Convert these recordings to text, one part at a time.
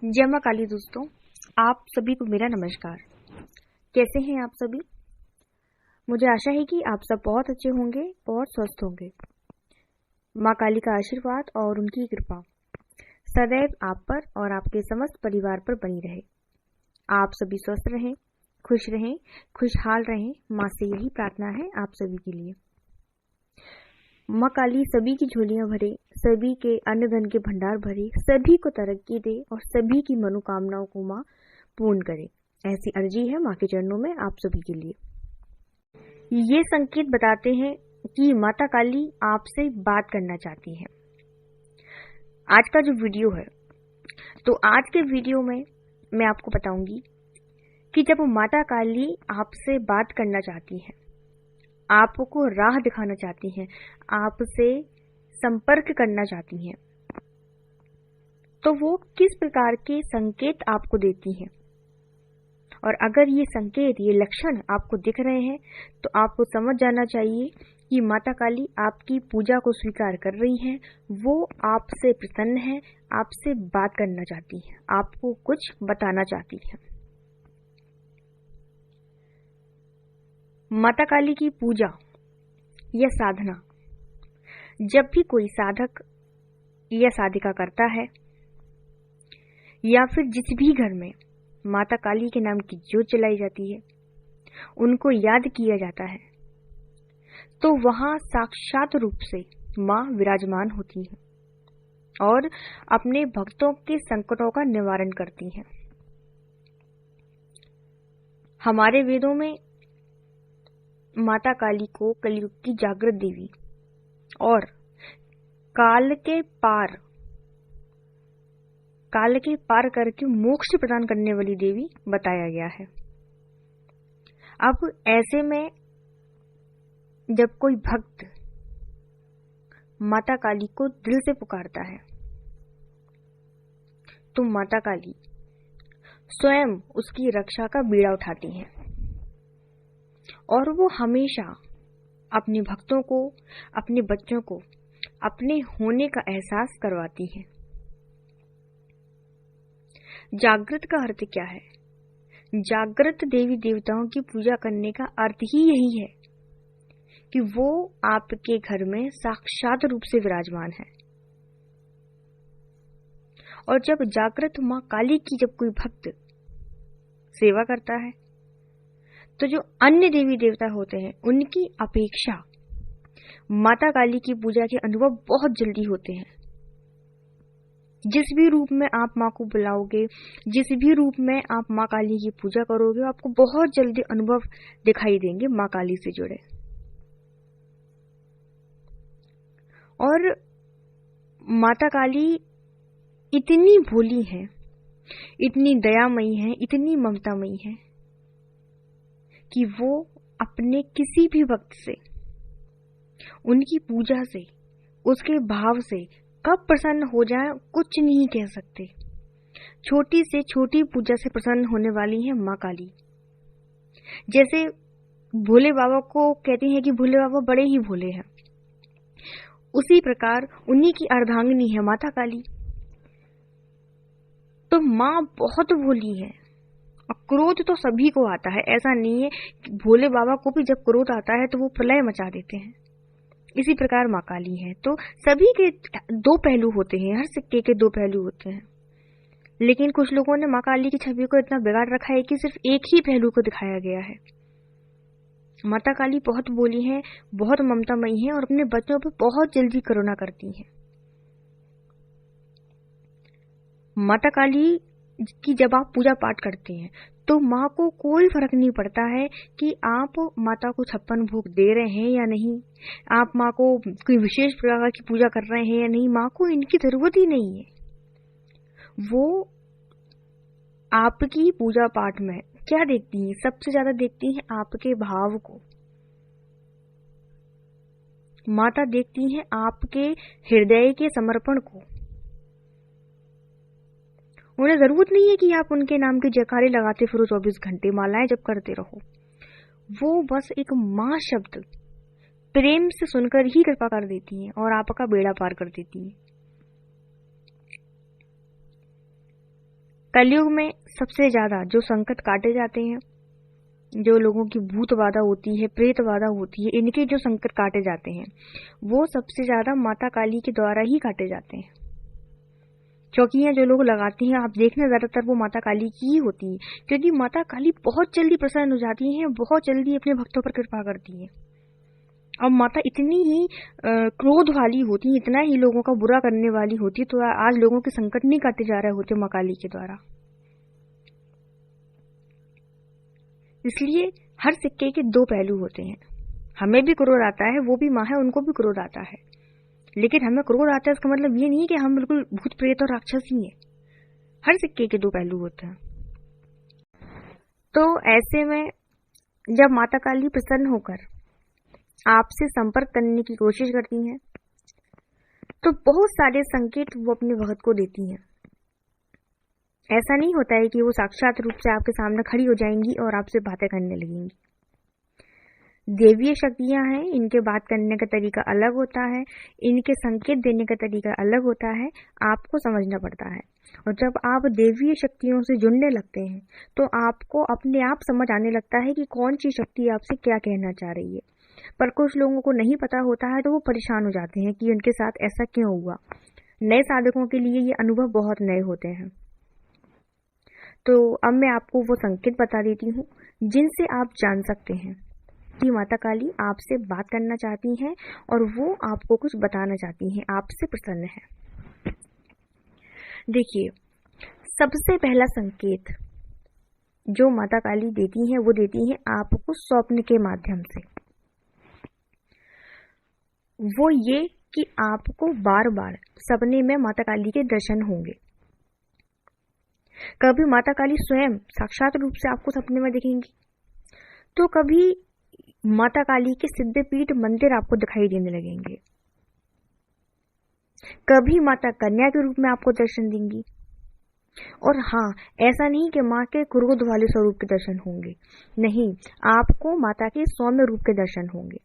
जय मां काली दोस्तों, आप सभी को मेरा नमस्कार। कैसे हैं आप सभी? मुझे आशा है कि आप सब बहुत अच्छे होंगे और स्वस्थ होंगे। मां काली का आशीर्वाद और उनकी कृपा सदैव आप पर और आपके समस्त परिवार पर बनी रहे। आप सभी स्वस्थ रहें, खुशहाल रहें। मां से यही प्रार्थना है आप सभी के लिए। मां काली सभी की झोलियां भरे, सभी के अन्न धन के भंडार भरे, सभी को तरक्की दे और सभी की मनोकामनाओं को मां पूर्ण करे। ऐसी अर्जी है मां के चरणों में आप सभी के लिए। ये संकेत बताते हैं कि माता काली आपसे बात करना चाहती है। आज का जो वीडियो है, तो आज के वीडियो में मैं आपको बताऊंगी कि जब माता काली आपसे बात करना चाहती है, आपको राह दिखाना चाहती हैं, आपसे संपर्क करना चाहती हैं, तो वो किस प्रकार के संकेत आपको देती हैं। और अगर ये संकेत, ये लक्षण आपको दिख रहे हैं, तो आपको समझ जाना चाहिए कि माता काली आपकी पूजा को स्वीकार कर रही हैं, वो आपसे प्रसन्न है, आपसे बात करना चाहती है, आपको कुछ बताना चाहती है। माता काली की पूजा या साधना जब भी कोई साधक या साधिका करता है, या फिर जिस भी घर में माता काली के नाम की ज्योत जलाई जाती है, उनको याद किया जाता है, तो वहां साक्षात रूप से मां विराजमान होती है और अपने भक्तों के संकटों का निवारण करती हैं। हमारे वेदों में माता काली को कलयुग की जागृत देवी और काल के पार करके मोक्ष प्रदान करने वाली देवी बताया गया है। अब ऐसे में जब कोई भक्त माता काली को दिल से पुकारता है, तो माता काली स्वयं उसकी रक्षा का बीड़ा उठाती हैं और वो हमेशा अपने भक्तों को, अपने बच्चों को अपने होने का एहसास करवाती हैं। जागृत का अर्थ क्या है? जागृत देवी देवताओं की पूजा करने का अर्थ ही यही है कि वो आपके घर में साक्षात रूप से विराजमान है। और जब जागृत मां काली की जब कोई भक्त सेवा करता है, तो जो अन्य देवी देवता होते हैं, उनकी अपेक्षा माता काली की पूजा के अनुभव बहुत जल्दी होते हैं। जिस भी रूप में आप मां को बुलाओगे, जिस भी रूप में आप मां काली की पूजा करोगे, आपको बहुत जल्दी अनुभव दिखाई देंगे मां काली से जुड़े। और माता काली इतनी भोली है, इतनी दयामयी है, इतनी ममतामयी है कि वो अपने किसी भी भक्त से, उनकी पूजा से, उसके भाव से कब प्रसन्न हो जाए कुछ नहीं कह सकते। छोटी से छोटी पूजा से प्रसन्न होने वाली है मां काली। जैसे भोले बाबा को कहते हैं कि भोले बाबा बड़े ही भोले हैं, उसी प्रकार उन्हीं की अर्धांगिनी है माता काली। तो मां बहुत भोली है। और क्रोध तो सभी को आता है, ऐसा नहीं है कि भोले बाबा को भी जब क्रोध आता है तो वो प्रलय मचा देते हैं। इसी प्रकार मां काली है। तो सभी के दो पहलू होते हैं, हर सिक्के के दो पहलू होते हैं। लेकिन कुछ लोगों ने मां काली की छवि को इतना बिगाड़ रखा है कि सिर्फ एक ही पहलू को दिखाया गया है। माता काली बहुत भोली है, बहुत ममतामयी है और अपने बच्चों पर बहुत जल्दी करुणा करती है। माता काली की जब आप पूजा पाठ करते हैं, तो माँ को कोई फर्क नहीं पड़ता है कि आप माता को 56 भोग दे रहे हैं या नहीं, आप माँ को कोई विशेष प्रकार की पूजा कर रहे हैं या नहीं। माँ को इनकी जरूरत ही नहीं है। वो आपकी पूजा पाठ में क्या देखती है? सबसे ज्यादा देखती है आपके भाव को। माता देखती है आपके हृदय के समर्पण को। उन्हें जरूरत नहीं है कि आप उनके नाम के जयकारे लगाते फिरो 24 घंटे, मालाएं जप करते रहो। वो बस एक मां शब्द प्रेम से सुनकर ही कृपा कर देती हैं और आपका बेड़ा पार कर देती हैं। कलयुग में सबसे ज्यादा जो संकट काटे जाते हैं, जो लोगों की भूत बाधा होती है, प्रेत बाधा होती है, इनके जो संकट काटे जाते हैं वो सबसे ज्यादा माता काली के द्वारा ही काटे जाते हैं। चौकियां जो लोग लगाते हैं, आप देखना ज्यादातर वो माता काली की ही होती है, क्योंकि माता काली बहुत जल्दी प्रसन्न हो जाती हैं, बहुत जल्दी अपने भक्तों पर कृपा करती है। अब माता इतनी ही क्रोध वाली होती है, इतना ही लोगों का बुरा करने वाली होती है, तो आज लोगों के संकट नहीं काटे जा रहे होते माँ काली के द्वारा। इसलिए हर सिक्के के दो पहलू होते हैं। हमें भी क्रोध आता है, वो भी माँ है, उनको भी क्रोध आता है, लेकिन हमें क्रोध आता है इसका मतलब ये नहीं कि हम बिल्कुल भूत प्रेत और राक्षस ही हैं। हर सिक्के के दो पहलू होते हैं। तो ऐसे में जब माता काली प्रसन्न होकर आपसे संपर्क करने की कोशिश करती हैं तो बहुत सारे संकेत वो अपने भक्त को देती हैं। ऐसा नहीं होता है कि वो साक्षात रूप से आपके सामने खड़ी हो जाएंगी और आपसे बातें करने लगेंगी। देवीय शक्तियां हैं, इनके बात करने का तरीका अलग होता है, इनके संकेत देने का तरीका अलग होता है, आपको समझना पड़ता है। और जब आप देवीय शक्तियों से जुड़ने लगते हैं तो आपको अपने आप समझ आने लगता है कि कौन सी शक्ति आपसे क्या कहना चाह रही है। पर कुछ लोगों को नहीं पता होता है तो वो परेशान हो जाते हैं कि उनके साथ ऐसा क्यों हुआ। नए साधकों के लिए ये अनुभव बहुत नए होते हैं। तो अब मैं आपको वो संकेत बता देती हूँ जिनसे आप जान सकते हैं कि माता काली आपसे बात करना चाहती हैं और वो आपको कुछ बताना चाहती हैं, आपसे प्रसन्न है। देखिए, सबसे पहला संकेत जो माता काली देती हैं वो देती हैं आपको स्वप्न के माध्यम से। वो ये कि आपको बार बार सपने में माता काली के दर्शन होंगे। कभी माता काली स्वयं साक्षात रूप से आपको सपने में दिखेंगी, तो कभी माता काली के सिद्धपीठ मंदिर आपको दिखाई देने लगेंगे, कभी माता कन्या के रूप में आपको दर्शन देंगी। और हाँ, ऐसा नहीं कि माँ के क्रोध वाले स्वरूप के दर्शन होंगे, नहीं, आपको माता के सौम्य रूप के दर्शन होंगे।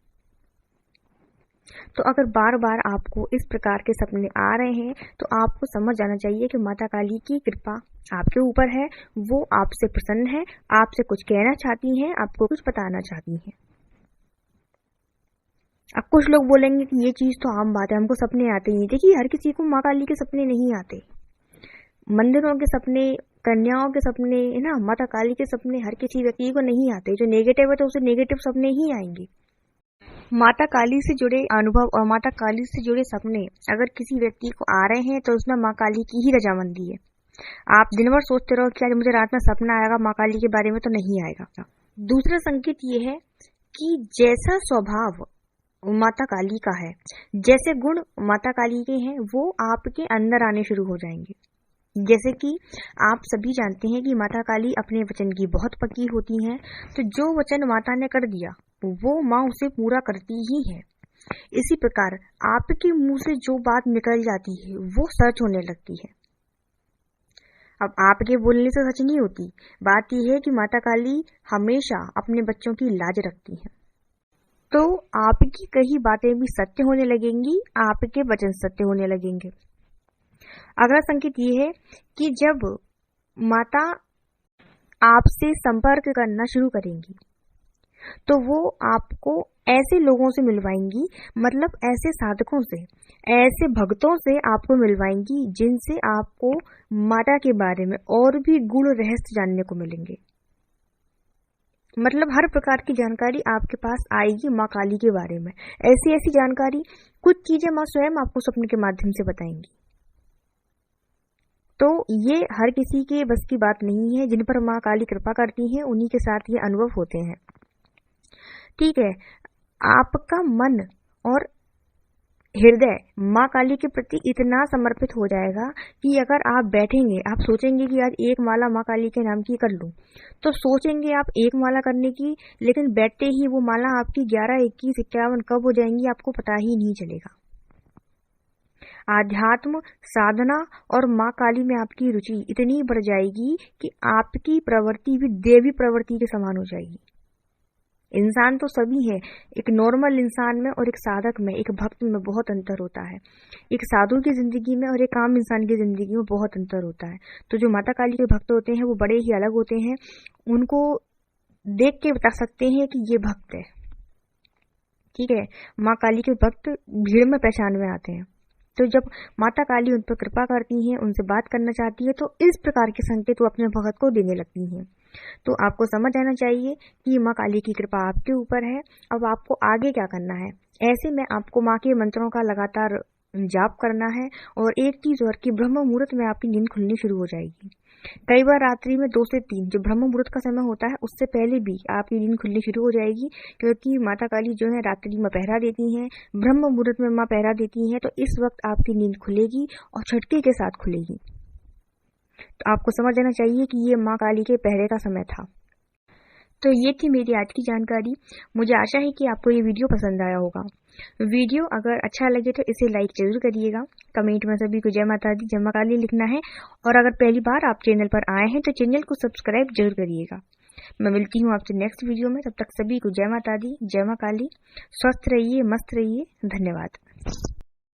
तो अगर बार बार आपको इस प्रकार के सपने आ रहे हैं तो आपको समझ जाना चाहिए कि माता काली की कृपा आपके ऊपर है, वो आपसे प्रसन्न है, आपसे कुछ कहना चाहती हैं, आपको कुछ बताना चाहती हैं। अब कुछ लोग बोलेंगे कि ये चीज तो आम बात है, हमको सपने आते ही। देखिए, हर किसी को माँ काली के सपने नहीं आते। मंदिरों के सपने, कन्याओं के सपने, है ना, माता काली के सपने हर किसी व्यक्ति को नहीं आते। जो नेगेटिव है तो उसे नेगेटिव सपने ही आएंगे। माता काली से जुड़े अनुभव और माता काली से जुड़े सपने अगर किसी व्यक्ति को आ रहे हैं तो उसमें माँ काली की ही रजामंदी है। आप दिन भर सोचते रहो कि आज मुझे रात में सपना आएगा माँ काली के बारे में, तो नहीं आएगा। दूसरा संकेत ये है कि जैसा स्वभाव माता काली का है, जैसे गुण माता काली के हैं, वो आपके अंदर आने शुरू हो जाएंगे। जैसे कि आप सभी जानते हैं कि माता काली अपने वचन की बहुत पक्की होती हैं, तो जो वचन माता ने कर दिया वो माँ उसे पूरा करती ही है। इसी प्रकार आपके मुंह से जो बात निकल जाती है वो सच होने लगती है। अब आपके बोलने से सच नहीं होती, बात यह है कि माता काली हमेशा अपने बच्चों की लाज रखती है। तो आपकी कही बातें भी सत्य होने लगेंगी, आपके वचन सत्य होने लगेंगे। अगला संकेत ये है कि जब माता आपसे संपर्क करना शुरू करेंगी तो वो आपको ऐसे लोगों से मिलवाएंगी, मतलब ऐसे साधकों से, ऐसे भक्तों से आपको मिलवाएंगी जिनसे आपको माता के बारे में और भी गूढ़ रहस्य जानने को मिलेंगे। मतलब हर प्रकार की जानकारी आपके पास आएगी माँ काली के बारे में। ऐसी ऐसी जानकारी, कुछ चीजें माँ स्वयं आपको सपने के माध्यम से बताएंगी। तो ये हर किसी के बस की बात नहीं है। जिन पर माँ काली कृपा करती हैं उन्हीं के साथ ये अनुभव होते हैं। ठीक है, आपका मन और हृदय माँ काली के प्रति इतना समर्पित हो जाएगा कि अगर आप बैठेंगे, आप सोचेंगे कि आज एक माला माँ काली के नाम की कर लूं, तो सोचेंगे आप एक माला करने की, लेकिन बैठते ही वो माला आपकी 11, 21, 51 कब हो जाएंगी आपको पता ही नहीं चलेगा। आध्यात्म, साधना और माँ काली में आपकी रुचि इतनी बढ़ जाएगी कि आपकी प्रवृत्ति भी देवी प्रवृत्ति के समान हो जाएगी। इंसान तो सभी है, एक नॉर्मल इंसान में और एक साधक में, एक भक्त में बहुत अंतर होता है। एक साधु की जिंदगी में और एक आम इंसान की जिंदगी में बहुत अंतर होता है। तो जो माता काली के भक्त होते हैं वो बड़े ही अलग होते हैं। उनको देख के बता सकते हैं कि ये भक्त है। ठीक है, माँ काली के भक्त भीड़ में पहचान में आते हैं। तो जब माता काली उन पर कृपा करती हैं, उनसे बात करना चाहती है, तो इस प्रकार के संकेत वो अपने भक्त को देने लगती हैं। तो आपको समझ आना चाहिए कि माँ काली की कृपा आपके ऊपर है। अब आपको आगे क्या करना है। ऐसे में आपको माँ के मंत्रों का लगातार जाप करना है। और एक चीज और कि ब्रह्म मुहूर्त में आपकी नींद खुलनी शुरू हो जाएगी। कई बार रात्रि में 2 से 3 जो ब्रह्म मुहूर्त का समय होता है उससे पहले भी आपकी नींद खुलनी शुरू हो जाएगी, क्योंकि माता काली जो है रात्रि में पहरा देती हैं, ब्रह्म मुहूर्त में माँ पहरा देती हैं। तो इस वक्त आपकी नींद खुलेगी और झटके के साथ खुलेगी। तो आपको समझ आना चाहिए कि ये माँ काली के पहरे का समय था। तो ये थी मेरी आज की जानकारी। मुझे आशा है कि आपको ये वीडियो पसंद आया होगा। वीडियो अगर अच्छा लगे तो इसे लाइक जरूर करिएगा। कमेंट में सभी को जय माता दी, जय मां काली लिखना है। और अगर पहली बार आप चैनल पर आए हैं तो चैनल को सब्सक्राइब जरूर करिएगा। मैं मिलती हूँ आपसे नेक्स्ट वीडियो में। तब तक सभी को जय माता दी, जय मां काली। स्वस्थ रहिए, मस्त रहिए। धन्यवाद।